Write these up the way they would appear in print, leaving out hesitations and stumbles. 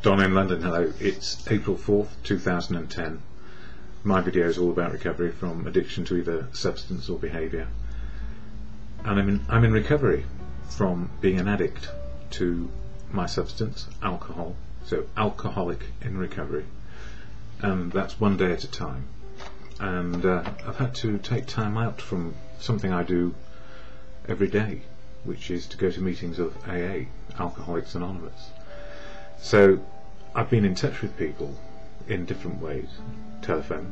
Don in London, hello. It's April 4th, 2010. My video is all about recovery from addiction to either substance or behaviour. And I'm in recovery from being an addict to my substance, alcohol. So alcoholic in recovery. And that's one day at a time. And I've had to take time out from something I do every day, which is to go to meetings of AA, Alcoholics Anonymous. So I've been in touch with people in different ways: telephone,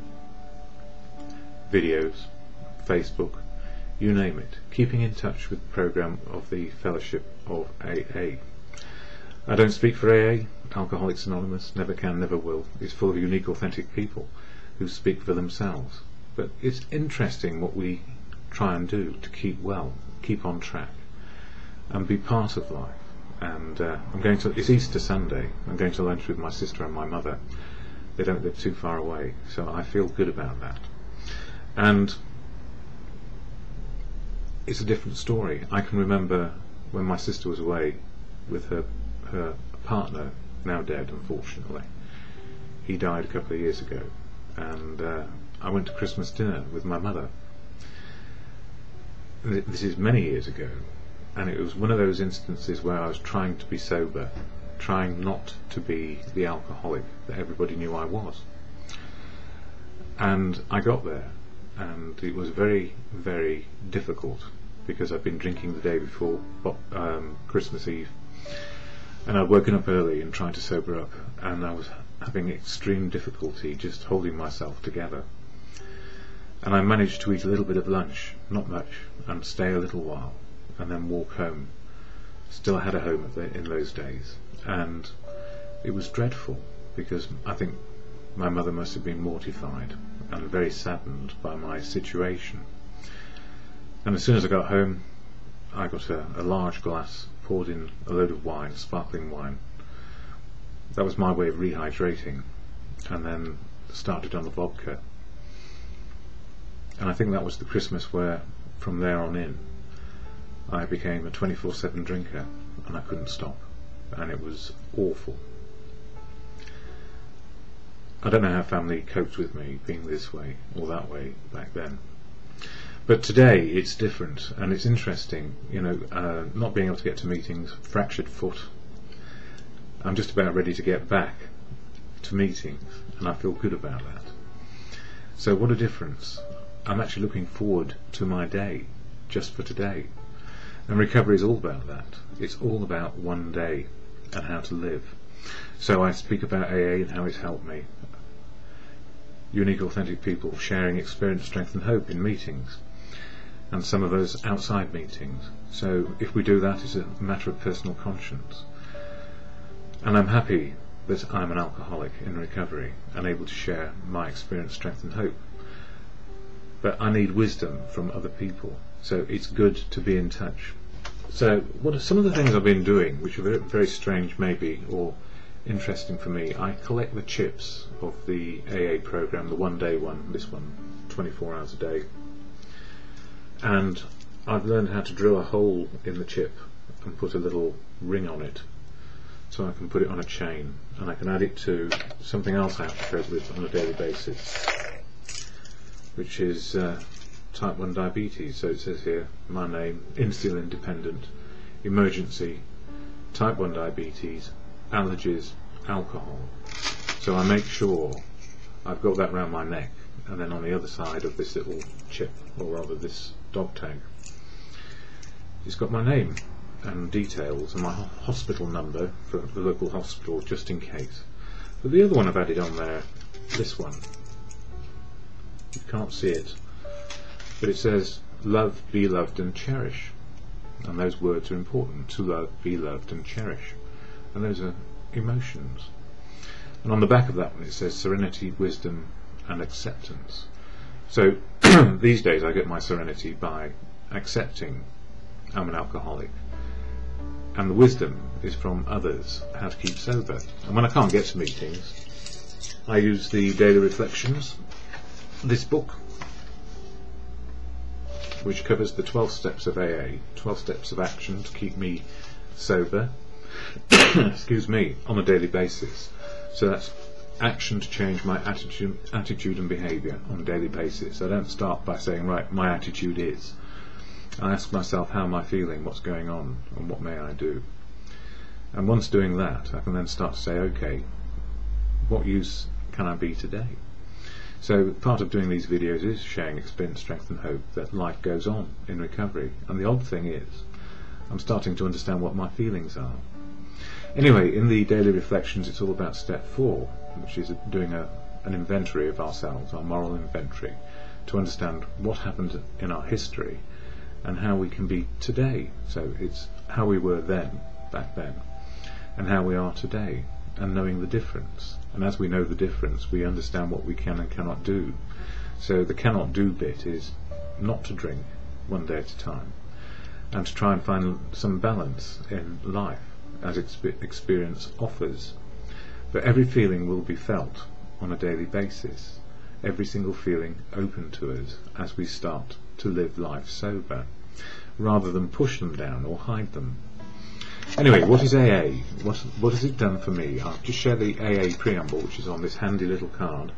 videos, Facebook, you name it, keeping in touch with the program of the Fellowship of AA. I don't speak for AA, Alcoholics Anonymous, never can, never will. It's full of unique, authentic people who speak for themselves. But it's interesting what we try and do to keep well, keep on track, and be part of life. And it's Easter Sunday. I'm going to lunch with my sister and my mother. They don't live too far away, so I feel good about that. And it's a different story. I can remember when my sister was away with her partner, now dead unfortunately. He died a couple of years ago, and I went to Christmas dinner with my mother. This is many years ago, and it was one of those instances where I was trying to be sober, trying not to be the alcoholic that everybody knew I was. And I got there, and it was very, very difficult, because I'd been drinking the day before Christmas Eve, and I'd woken up early and tried to sober up, and I was having extreme difficulty just holding myself together. And I managed to eat a little bit of lunch, not much, and stay a little while, and then walk home. Still had a home in those days, and it was dreadful, because I think my mother must have been mortified and very saddened by my situation. And as soon as I got home, I got a large glass, poured in a load of wine, sparkling wine. That was my way of rehydrating, and then started on the vodka. And I think that was the Christmas where, from there on in, I became a 24/7 drinker, and I couldn't stop, and it was awful. I don't know how family coped with me being this way or that way back then, but today it's different, and it's interesting, you know, not being able to get to meetings, fractured foot. I'm just about ready to get back to meetings, and I feel good about that. So what a difference. I'm actually looking forward to my day, just for today. And recovery is all about that. It's all about one day and how to live. So I speak about AA and how it's helped me. Unique, authentic people sharing experience, strength and hope in meetings, and some of us outside meetings. So if we do that, it's a matter of personal conscience. And I'm happy that I'm an alcoholic in recovery and able to share my experience, strength and hope. But I need wisdom from other people, so it's good to be in touch. So what are some of the things I've been doing, which are very, very strange maybe, or interesting for me? I collect the chips of the AA program, the one-day one, this one, 24 hours a day. And I've learned how to drill a hole in the chip and put a little ring on it, so I can put it on a chain, and I can add it to something else I have to cope with on a daily basis, which is type 1 diabetes. So it says here, my name, insulin dependent, emergency, type 1 diabetes, allergies, alcohol. So I make sure I've got that around my neck, and then on the other side of this little chip, or rather this dog tag, it's got my name and details and my hospital number for the local hospital, just in case. But the other one I've added on there, this one, you can't see it, but it says love, be loved and cherish, and those words are important: to love, be loved and cherish, and those are emotions. And on the back of that one it says serenity, wisdom and acceptance. So these days I get my serenity by accepting I'm an alcoholic, and the wisdom is from others, how to keep sober. And when I can't get to meetings, I use the daily reflections, this book, which covers the 12 steps of AA, 12 steps of action to keep me sober. excuse me, on a daily basis. So that's action to change my attitude and behaviour on a daily basis. I don't start by saying, right, my attitude is. I ask myself, how am I feeling, what's going on, and what may I do? And once doing that, I can then start to say, okay, what use can I be today? So part of doing these videos is sharing experience, strength and hope that life goes on in recovery. And the odd thing is, I'm starting to understand what my feelings are. Anyway, in the daily reflections, it's all about step 4, which is doing an inventory of ourselves, our moral inventory, to understand what happened in our history and how we can be today. So it's how we were then, back then, and how we are today, and knowing the difference. And as we know the difference, we understand what we can and cannot do. So the cannot do bit is not to drink one day at a time, and to try and find some balance in life as experience offers. But every feeling will be felt on a daily basis, every single feeling open to us as we start to live life sober, rather than push them down or hide them. Anyway, what is AA? What has it done for me? I'll just share the AA preamble, which is on this handy little card,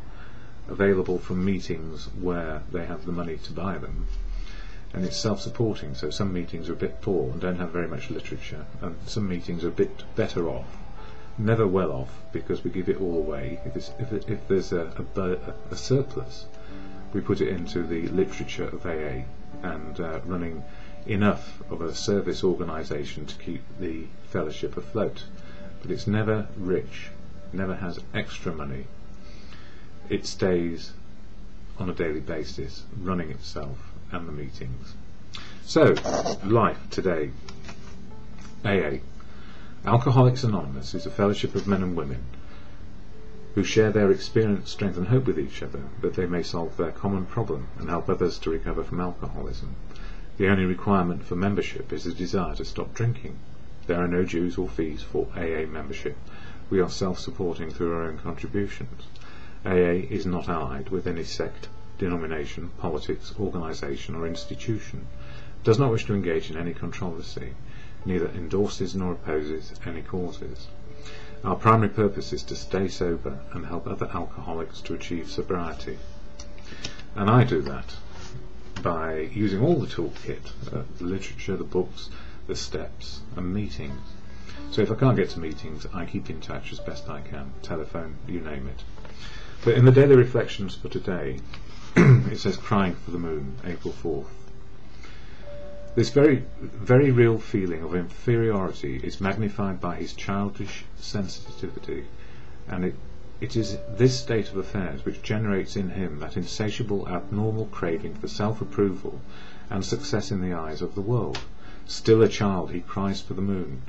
available from meetings where they have the money to buy them. And it's self-supporting, so some meetings are a bit poor and don't have very much literature, and some meetings are a bit better off, never well off, because we give it all away. If there's a surplus, we put it into the literature of AA, and running enough of a service organisation to keep the fellowship afloat. But it's never rich, never has extra money. It stays on a daily basis, running itself and the meetings. So, life today. AA. Alcoholics Anonymous is a fellowship of men and women who share their experience, strength and hope with each other, that they may solve their common problem and help others to recover from alcoholism. The only requirement for membership is a desire to stop drinking. There are no dues or fees for AA membership. We are self-supporting through our own contributions. AA is not allied with any sect, denomination, politics, organisation or institution, does not wish to engage in any controversy, neither endorses nor opposes any causes. Our primary purpose is to stay sober and help other alcoholics to achieve sobriety. And I do that by using all the toolkit, the literature, the books, the steps and meetings. So if I can't get to meetings, I keep in touch as best I can, telephone, you name it. But in the daily reflections for today, it says crying for the moon, April 4th. This very, very real feeling of inferiority is magnified by his childish sensitivity, and it is this state of affairs which generates in him that insatiable, abnormal craving for self-approval and success in the eyes of the world. Still a child, he cries for the moon,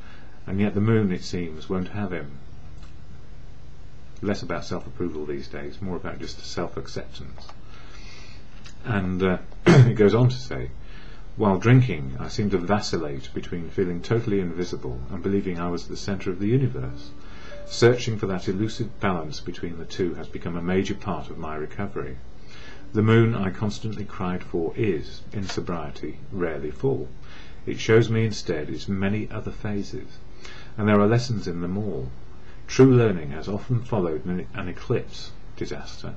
and yet the moon, it seems, won't have him. Less about self-approval these days, more about just self-acceptance. And it goes on to say, while drinking, I seemed to vacillate between feeling totally invisible and believing I was the centre of the universe. Searching for that elusive balance between the two has become a major part of my recovery. The moon I constantly cried for is, in sobriety, rarely full. It shows me instead its many other phases, and there are lessons in them all. True learning has often followed an eclipse disaster,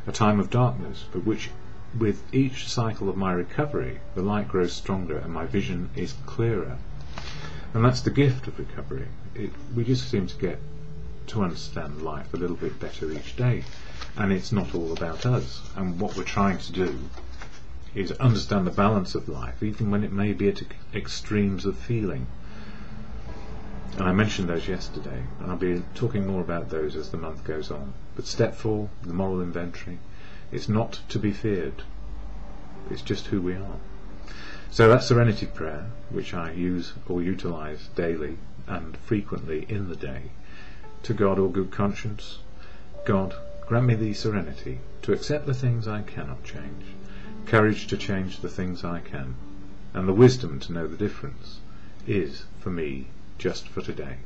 a time of darkness, but which, with each cycle of my recovery, the light grows stronger and my vision is clearer. And that's the gift of recovery. We just seem to get to understand life a little bit better each day, and it's not all about us. And what we're trying to do is understand the balance of life, even when it may be at extremes of feeling. And I mentioned those yesterday, and I'll be talking more about those as the month goes on. But step 4, the moral inventory, it's not to be feared. It's just who we are. So that serenity prayer, which I use or utilise daily and frequently in the day, to God, all good conscience, God, grant me the serenity to accept the things I cannot change, courage to change the things I can, and the wisdom to know the difference, is, for me, just for today.